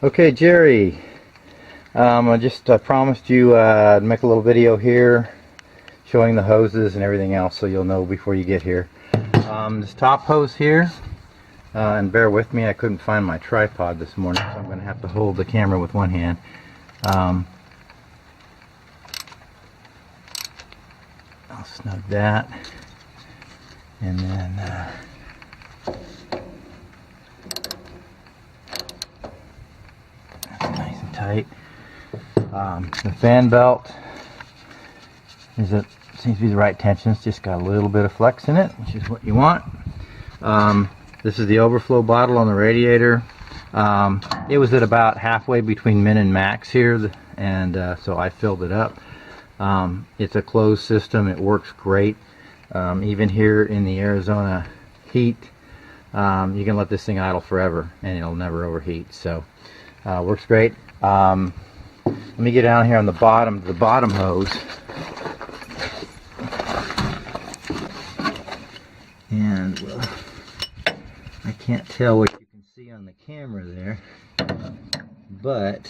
Okay, Jerry, I promised you I'd make a little video here showing the hoses and everything else, so you'll know before you get here. This top hose here, and bear with me, I couldn't find my tripod this morning, so I'm going to have to hold the camera with one hand. I'll snug that, and then that's nice and tight. The fan belt seems to be the right tension. It's just got a little bit of flex in it, which is what you want. This is the overflow bottle on the radiator. It was at about halfway between min and max here, and so I filled it up. It's a closed system. It works great. Even here in the Arizona heat, you can let this thing idle forever and it'll never overheat. So works great. Let me get down here on the bottom hose. And well, I can't tell what you can see on the camera there, but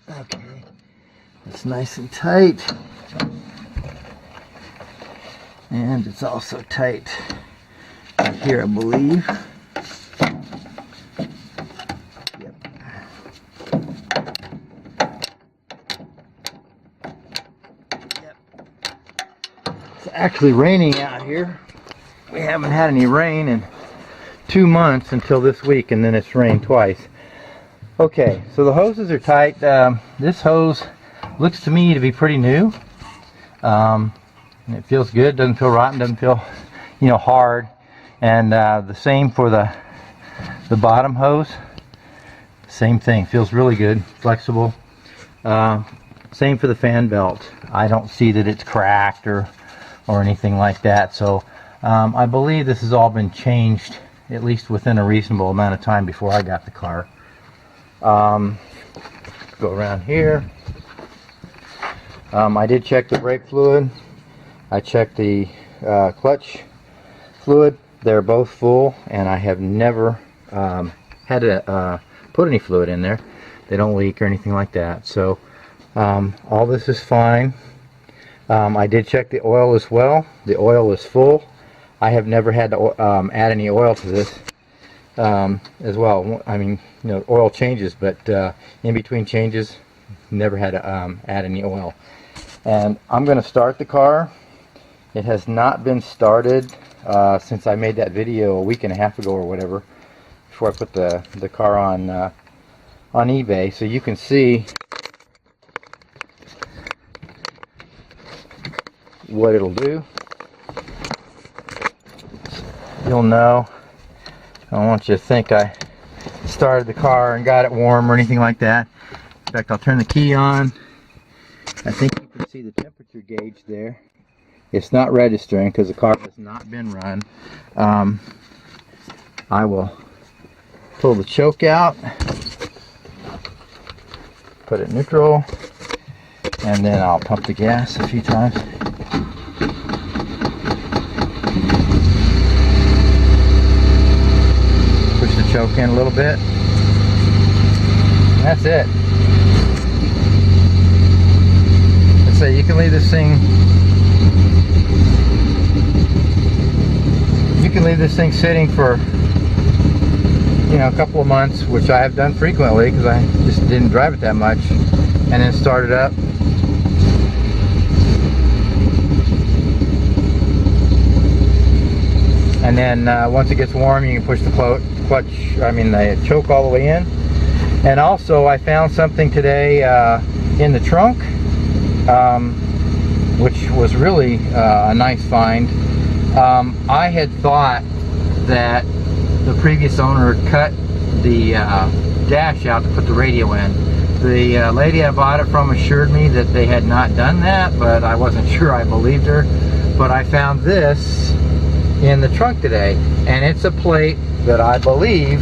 okay, it's nice and tight, and it's also tight right here, I believe. It's actually raining out here. We haven't had any rain in 2 months until this week, and then it's rained twice. Okay, so the hoses are tight. This hose looks to me to be pretty new. And it feels good, doesn't feel rotten, doesn't feel, hard. And the same for the bottom hose. Same thing, feels really good, flexible. Same for the fan belt. I don't see that it's cracked or anything like that. So I believe this has all been changed at least within a reasonable amount of time before I got the car. Go around here. I did check the brake fluid. I checked the clutch fluid. They're both full, and I have never had to put any fluid in there. They don't leak or anything like that. So all this is fine. I did check the oil as well. The oil is full. I have never had to add any oil to this as well. I mean, oil changes, but in between changes, never had to add any oil. And I'm going to start the car. It has not been started since I made that video a week and a half ago or whatever, before I put the car on eBay, so you can see what it'll do. You'll know. I don't want you to think I started the car and got it warm or anything like that. In fact, I'll turn the key on. I think you can see the temperature gauge there. It's not registering because the car has not been run. I will pull the choke out, put it neutral, and then I'll pump the gas a few times. Push the choke in a little bit. And that's it. Let's say you can leave this thing. You can leave this thing sitting for a couple of months, which I have done frequently because I just didn't drive it that much, and then start it up. And then once it gets warm, you can push the the choke all the way in. And also, I found something today in the trunk, which was really a nice find. I had thought that the previous owner cut the dash out to put the radio in. The lady I bought it from assured me that they had not done that, but I wasn't sure I believed her. But I found this in the trunk today, and it's a plate that I believe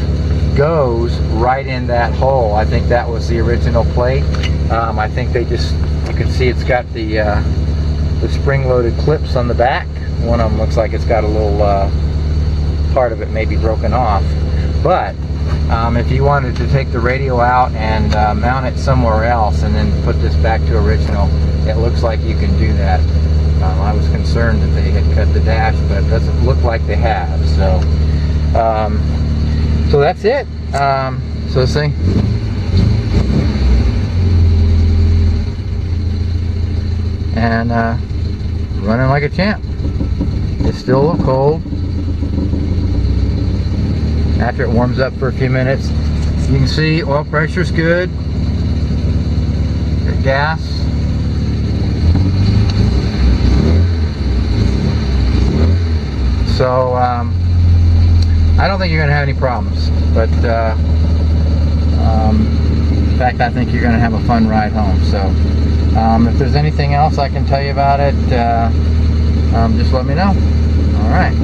goes right in that hole. I think that was the original plate. I think they just, you can see it's got the the spring-loaded clips on the back. One of them looks like it's got a little part of it maybe broken off. But if you wanted to take the radio out and mount it somewhere else and then put this back to original, it looks like you can do that. I was concerned that they had cut the dash, but it doesn't look like they have. So, so that's it. So see, and running like a champ. It's still a little cold. After it warms up for a few minutes, you can see oil pressure's good. Your gas. So I don't think you're going to have any problems, but in fact I think you're going to have a fun ride home. So if there's anything else I can tell you about it, just let me know. All right.